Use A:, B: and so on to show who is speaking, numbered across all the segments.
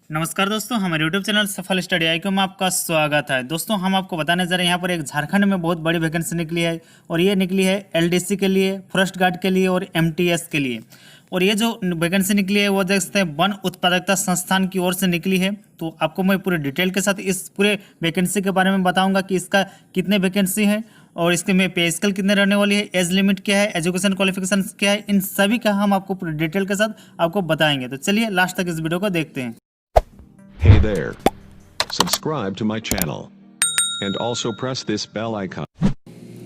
A: नमस्कार दोस्तों, हमारे YouTube चैनल सफल स्टडी आईक्यू में आपका स्वागत है। दोस्तों, हम आपको बताने जा रहे हैं यहाँ पर एक झारखंड में बहुत बड़ी वैकेंसी निकली है और ये निकली है एलडीसी के लिए, फॉरेस्ट गार्ड के लिए और एमटीएस के लिए। और ये जो वैकेंसी निकली है वो देख सकते हैं वन उत्पादकता संस्थान की ओर से निकली है। तो आपको मैं पूरे डिटेल के साथ इस पूरे वैकेंसी के बारे में बताऊँगा कि इसका कितने वैकेंसी है और इसके में पे स्केल कितने रहने वाली है, एज लिमिट क्या है, एजुकेशन क्वालिफिकेशन क्या है, इन सभी का हम आपको पूरे डिटेल के साथ आपको बताएंगे। तो चलिए लास्ट तक इस वीडियो को देखते हैं।
B: Hey there. Subscribe to my channel. And also press this bell icon.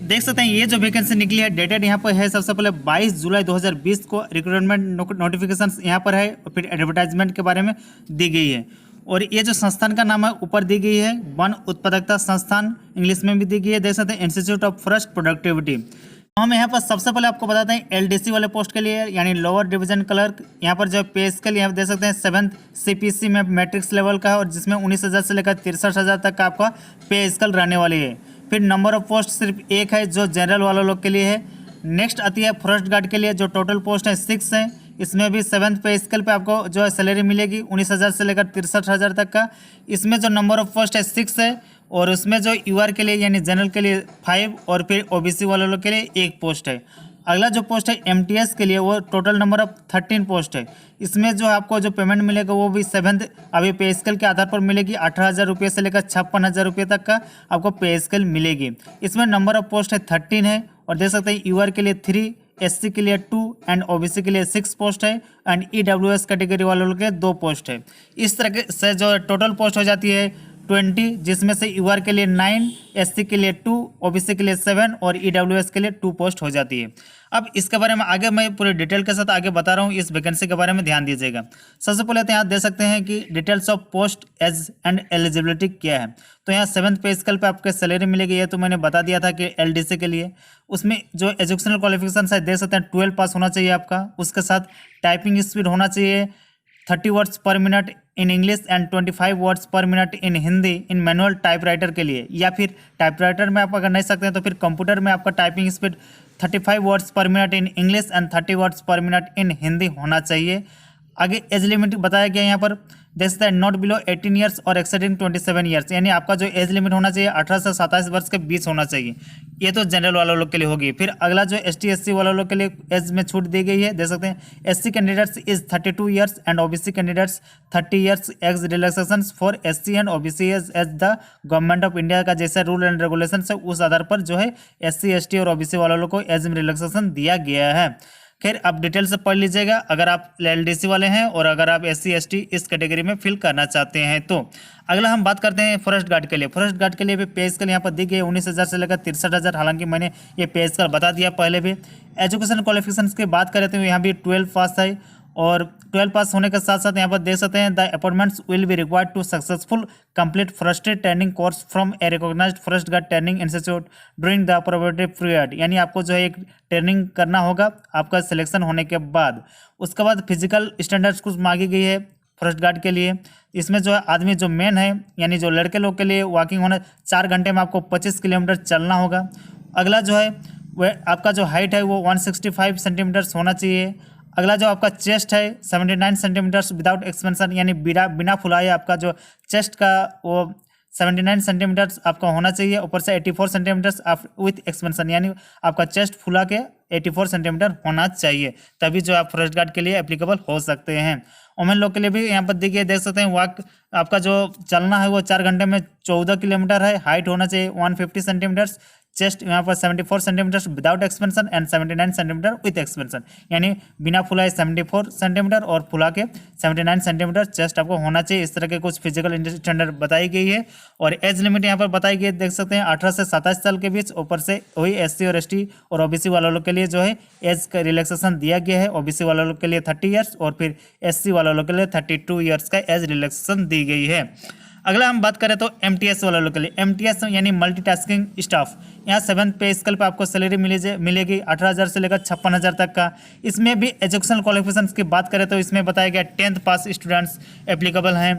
A: देख सकते हैं ये जो वैकेंसी निकली है डेटेड यहाँ पर है सबसे पहले 22 जुलाई 2020 को रिक्रूटमेंट नोटिफिकेशन यहाँ पर है और फिर एडवर्टाइजमेंट के बारे में दी गई है। और ये जो संस्थान का नाम है ऊपर दी गई है वन उत्पादकता संस्थान, इंग्लिश में भी दी गई है। देख सकते हैं इंस्टीट्यूट ऑफ फॉरेस्ट प्रोडक्टिविटी। हम यहाँ पर सबसे पहले आपको बताते हैं एलडीसी वाले पोस्ट के लिए यानी लोअर डिवीजन क्लर्क। यहाँ पर जो पे स्केल यहाँ देख सकते हैं 7th सीपीसी में मैट्रिक्स लेवल का है और जिसमें 19,000 से लेकर 63,000 तक का आपका पे स्केल रहने वाली है। फिर नंबर ऑफ पोस्ट सिर्फ एक है जो जनरल वाले लोग के लिए है। नेक्स्ट आती है फॉरेस्ट गार्ड के लिए जो टोटल पोस्ट है 6 है। इसमें भी 7th पे स्केल पे आपको जो है सैलरी मिलेगी 19,000 से लेकर 63,000 तक का। इसमें जो नंबर ऑफ पोस्ट है 6 है और उसमें जो यूआर के लिए यानी जनरल के लिए 5 और फिर ओबीसी वाले लोग के लिए 1 पोस्ट है। अगला जो पोस्ट है एमटीएस के लिए वो टोटल नंबर ऑफ 13 पोस्ट है। इसमें जो आपको जो पेमेंट मिलेगा वो भी 7th अभी पे स्केल के आधार पर मिलेगी। 18,000 रुपये से लेकर 56,000 रुपये तक का आपको पे स्केल मिलेगी। इसमें नंबर ऑफ पोस्ट है 13 है और देख सकते हैं यूआर के लिए 3, एससी के लिए 2 एंड ओबीसी के लिए 6 पोस्ट है एंड ईडब्ल्यूएस कैटेगरी वालों के 2 पोस्ट है। इस तरह से जो टोटल पोस्ट हो जाती है 20, जिसमें से यूआर के लिए 9, एससी के लिए 2, ओबीसी के लिए 7 और ईडब्ल्यूएस के लिए 2 पोस्ट हो जाती है। अब इसके बारे में आगे मैं पूरे डिटेल के साथ आगे बता रहा हूँ, इस वैकेंसी के बारे में ध्यान दीजिएगा। सबसे पहले तो यहाँ दे सकते हैं कि details of post age and eligibility क्या है। तो यहाँ 7th पे स्केल पे आपको सैलरी मिलेगी, ये तो मैंने बता दिया था कि एलडीसी के लिए। उसमें जो एजुकेशनल क्वालिफिकेशन है दे सकते हैं 12 पास होना चाहिए आपका। उसके साथ टाइपिंग स्पीड होना चाहिए 30 वर्ड्स पर minute in English and 25 words पर minute in Hindi in manual typewriter के लिए, या फिर टाइपराइटर में आप अगर नहीं सकते हैं तो फिर कंप्यूटर में आपका टाइपिंग स्पीड 35 वर्ड्स पर minute in English and 30 words पर मिनट इन हिंदी होना चाहिए। आगे एज लिमिट बताया गया यहाँ पर देख सकते हैं नॉट बिलो 18 ईयर्स और एक्सेडिंग 27 ईयर्स, यानी आपका जो एज लिमिट होना चाहिए 18 से 27 वर्ष के बीच होना चाहिए। ये तो जनरल वाले लोग के लिए होगी। फिर अगला जो एसटी एससी वाले लोग के लिए एज में छूट दी गई है। देख सकते हैं SC candidates is 32 years and OBC candidates 30 years. Age relaxation for SC and OBC as the government of India का जैसा रूल एंड रेगुलेशन है उस आधार पर जो है एससी एसटी और ओबीसी वाले लोग को एज में रिलैक्सेशन दिया गया है। खैर आप डिटेल से पढ़ लीजिएगा अगर आप एलडीसी वाले हैं और अगर आप एससी एसटी इस कैटेगरी में फिल करना चाहते हैं तो। अगला हम बात करते हैं फॉरेस्ट गार्ड के लिए। फॉरेस्ट गार्ड के लिए भी पे स्केल यहाँ पर दी गई है 19,000 से लेकर 63,000। हालांकि मैंने ये पे स्केल बता दिया पहले भी। एजुकेशन क्वालिफिकेशन की बात करें तो यहाँ भी 12 पास है और 12 पास होने के साथ साथ यहाँ पर देख सकते हैं the appointments will be required to successful complete forest training course from a recognised forest guard training institute during the probatory period, यानी आपको जो है एक ट्रेनिंग करना होगा आपका सिलेक्शन होने के बाद। उसके बाद फिजिकल स्टैंडर्ड्स कुछ मांगी गई है फॉरेस्ट गार्ड के लिए। इसमें जो है आदमी जो मेन है यानी जो लड़के लोग के लिए वॉकिंग होना 4 घंटे में आपको 25 किलोमीटर चलना होगा। अगला जो है वह आपका जो हाइट है वो 165 सेंटीमीटर्स होना चाहिए। अगला जो आपका चेस्ट है 79 सेंटीमीटर्स विदाउट एक्सपेंशन, यानी बिना फुलाए आपका जो चेस्ट का वो 79 सेंटीमीटर्स आपका होना चाहिए। ऊपर से 84 सेंटीमीटर्स विथ एक्सपेंशन, यानी आपका चेस्ट फुला के 84 सेंटीमीटर होना चाहिए, तभी जो आप फॉरेस्ट गार्ड के लिए एप्लीकेबल हो सकते हैं। वुमेन लोग के लिए भी यहाँ पर देखिए देख सकते हैं वॉक आपका जो चलना है वो 4 घंटे में 14 किलोमीटर है। हाइट होना चाहिए 150 सेंटीमीटर्स। चेस्ट यहाँ पर 74 centimetre without expansion and 79 centimetre with expansion, यानी बिना फुलाए 74 सेंटीमीटर और फुला के 79 सेंटीमीटर चेस्ट आपको होना चाहिए। इस तरह के कुछ फिजिकल स्टैंडर्ड बताई गई है। और एज लिमिट यहाँ पर बताई गई है देख सकते हैं 18 से 27 साल के बीच। ऊपर से वही एससी और एसटी और ओबीसी वाले लोग के लिए जो है एज का रिलैक्सेशन दिया गया है। ओबीसी वाले लोग के लिए 30 ईयर्स और फिर एससी वाले लोग के लिए 32 ईयर्स का एज रिलैक्सेशन दी गई है। अगला हम बात करें तो एमटीएस वाले लोग के लिए। एमटीएस यानी मल्टीटास्किंग स्टाफ, यहाँ 7th पे स्केल पे आपको सैलरी मिलेगी 18,000 से लेकर 56,000 तक का। इसमें भी एजुकेशनल क्वालिफिकेशन की बात करें तो इसमें बताया गया 10th पास स्टूडेंट्स एप्लीकेबल हैं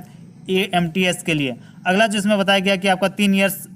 A: ये एमटीएस के लिए। अगला जो इसमें बताया गया कि आपका 3 ईयर्स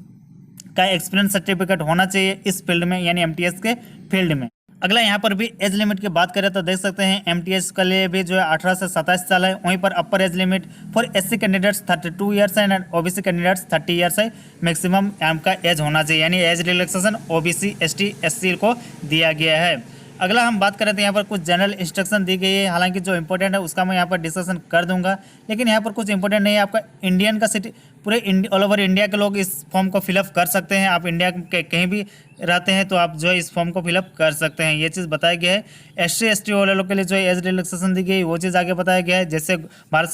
A: का एक्सपीरियंस सर्टिफिकेट होना चाहिए इस फील्ड में, यानी एमटीएस के फील्ड में। अगला यहाँ पर भी एज लिमिट की बात करें तो देख सकते हैं एमटीएस के लिए भी जो है 18 से 27 साल है। वहीं पर अपर age limit for SC candidates 32 years है एंड ओबीसी कैंडिडेट्स 30 ईयर्स है। मैक्सिमम आपका एज होना चाहिए, यानी age relaxation OBC ST SC को दिया गया है। अगला हम बात करें तो यहाँ पर कुछ जनरल इंस्ट्रक्शन दी गई है, हालांकि जो इंपॉर्टेंट है उसका मैं यहाँ पर डिस्कशन कर दूंगा, लेकिन यहाँ पर कुछ इंपॉर्टेंट नहीं है। आपका इंडियन का सिटी पूरे ऑल ओवर इंडिया के लोग इस फॉर्म को फिलअप कर सकते हैं। आप इंडिया के कहीं भी रहते हैं तो आप जो है इस फॉर्म को फिलअप कर सकते हैं, ये चीज़ बताया गया है। एससी एसटी वाले लोग के लिए जो एज रिलैक्सेशन दी गई वो चीज़ आगे बताया गया है। जैसे भारत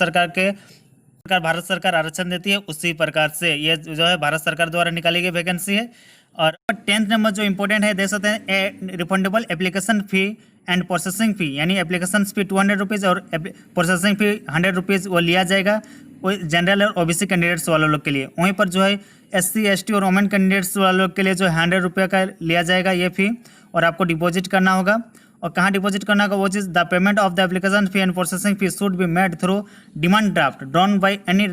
A: सरकार आरक्षण देती है उसी प्रकार से ये जो है भारत सरकार द्वारा निकाली गई वैकेंसी है। और 10th नंबर जो इंपॉर्टेंट है देख सकते हैं refundable application fee and processing fee, यानी एप्लीकेशन फ़ी 200 रुपीज़ और प्रोसेसिंग फ़ी 100 रुपीज़ वो लिया जाएगा वो जनरल और ओबीसी कैंडिडेट्स वालों लोग के लिए। वहीं पर जो है एससी एसटी और वोमेन कैंडिडेट्स वालों लोग के लिए जो 100 रुपये का लिया जाएगा ये फ़ी, और आपको डिपॉजिट करना होगा। और कहाँ डिपॉजिट करना होगा वो चीज़, the payment of the application fee and processing fee should be made through demand draft drawn by any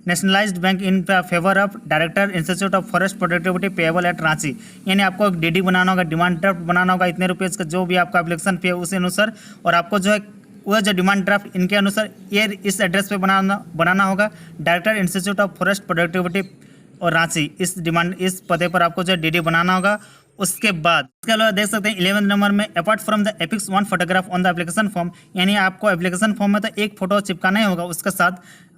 A: nationalised bank in favour of director institute of forest productivity payable at Ranchi. यानी आपको एक DD बनाना होगा, demand draft बनाना होगा इतने रुपये का, जो भी आपका एप्लीकेशन फी है उसी अनुसार, और आपको जो है वह जो डिमांड ड्राफ्ट इनके अनुसार ये इस एड्रेस पे बनाना होगा, director institute of forest productivity और रांची, इस पते पर आपको जो डीडी बनाना होगा। उसके बाद इसके अलावा देख सकते हैं 11 नंबर में apart from the epics 1 photograph on the application form, यानी आपको एप्लीकेशन फॉर्म में तो एक फोटो चिपकाना ही होगा, उसके साथ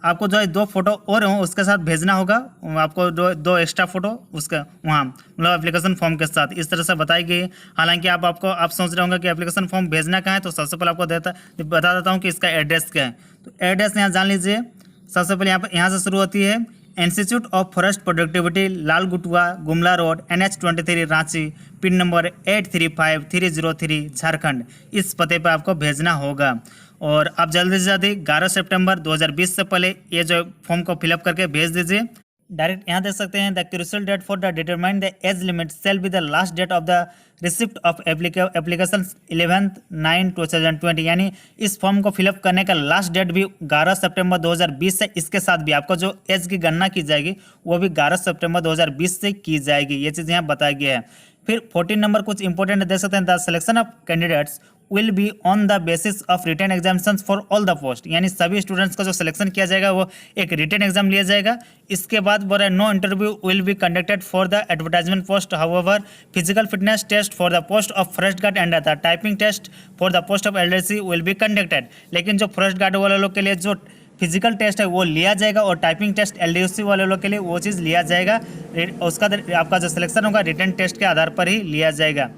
A: आपको जो है 2 फोटो और उसके साथ भेजना होगा, आपको दो एक्स्ट्रा फोटो उसका वहाँ मतलब एप्लीकेशन फॉर्म के साथ, इस तरह से बताई गई है। हालांकि आप सोच रहे होंगे कि एप्लीकेशन फॉर्म भेजना कहाँ है, तो सबसे पहले आपको बता देता हूँ कि इसका एड्रेस क्या है। तो एड्रेस यहाँ जान लीजिए। सबसे पहले यहाँ से शुरू होती है institute of forest productivity, Lal Gutua, Gumla road, NH 23 Ranchi, pin number 835303 Jharkhand. इस पते पर आपको भेजना होगा, और आप जल्दी से जल्दी 11 सितंबर 2020 से पहले ये जो फॉर्म को फिलअप करके भेज दीजिए। डायरेक्ट यहाँ देख सकते हैं the crucial date for the determine the age limit shall be the last date of the receipt of application 11/9/2020, यानी इस फॉर्म को फिलअप करने का लास्ट डेट भी 11 सितंबर 2020 से, इसके साथ भी आपको जो एज की गणना की जाएगी वो भी 11 सितंबर 2020 से की जाएगी, ये चीज़ यहाँ बताया गया है। फिर 14 नंबर कुछ इंपॉर्टेंट देख सकते हैं, the selection of candidates will be on the basis of written examination for all the post, यानी सभी स्टूडेंट्स का जो सिलेक्शन किया जाएगा वो एक रिटन एग्जाम लिया जाएगा। इसके बाद बोल रहा है no interview will be conducted for the advertisement post, however physical fitness test for the post of forest guard and the typing test for the post of LDC will be conducted. लेकिन जो forest guard वाले लोग के लिए जो physical test है वो लिया जाएगा, और टाइपिंग टेस्ट एलडीसी वाले लोग के लिए वो चीज़ लिया जाएगा, उसका आपका जो सिलेक्शन होगा रिटन टेस्ट के आधार पर ही लिया जाएगा।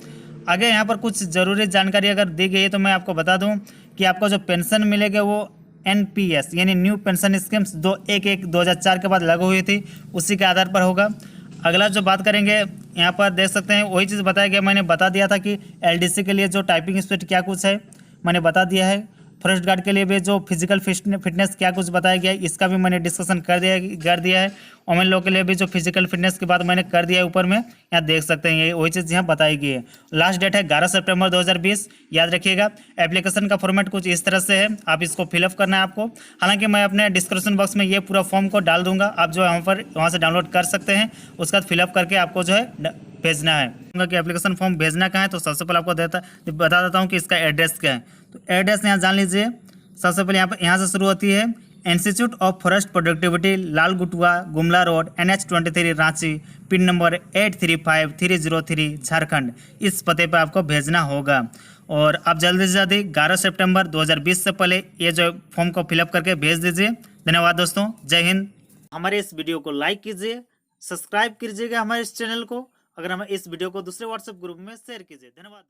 A: आगे यहाँ पर कुछ ज़रूरी जानकारी अगर दी गई है तो मैं आपको बता दूं कि आपको जो पेंशन मिलेगा वो NPS यानी न्यू पेंशन स्कीम्स 1/1/2004 के बाद लागू हुई थी, उसी के आधार पर होगा। अगला जो बात करेंगे यहाँ पर देख सकते हैं वही चीज़ बताया गया, मैंने बता दिया था कि LDC के लिए जो टाइपिंग स्पीड क्या कुछ है मैंने बता दिया है। फॉरेस्ट गार्ड के लिए भी जो फिजिकल फिटनेस क्या कुछ बताया गया है इसका भी मैंने डिस्कशन कर दिया है। वोमेन लोग के लिए भी जो फिजिकल फिटनेस की बात मैंने कर दिया है ऊपर में, यहाँ देख सकते हैं ये वही चीज़ यहाँ बताई गई है। लास्ट डेट है 11 सितंबर 2020, याद रखिएगा। एप्लीकेशन का फॉर्मेट कुछ इस तरह से है, आप इसको फिलअप करना है आपको। हालांकि मैं अपने डिस्क्रिप्शन बॉक्स में ये पूरा फॉर्म को डाल दूंगा, आप जो है वहाँ से डाउनलोड कर सकते हैं, उसके बाद फिलअप करके आपको जो है भेजना है कि एप्लीकेशन फॉर्म भेजना कहाँ है। तो सबसे पहले आपको बता देता हूँ कि इसका एड्रेस क्या है। तो एड्रेस यहाँ जान लीजिए। सबसे पहले यहाँ से शुरू होती है institute of forest productivity, Lal Gutua, Gumla road, NH 23 Ranchi, pin number 835303 Jharkhand. इस पते पर आपको भेजना होगा, और आप जल्दी से जल्दी 11 सितंबर 2020 से पहले ये जो फॉर्म को फिलअप करके भेज दीजिए। धन्यवाद दोस्तों, जय हिंद। हमारे इस वीडियो को लाइक कीजिए, सब्सक्राइब कीजिएगा हमारे इस चैनल को, अगर हमें इस वीडियो को दूसरे व्हाट्सएप ग्रुप में शेयर कीजिए। धन्यवाद।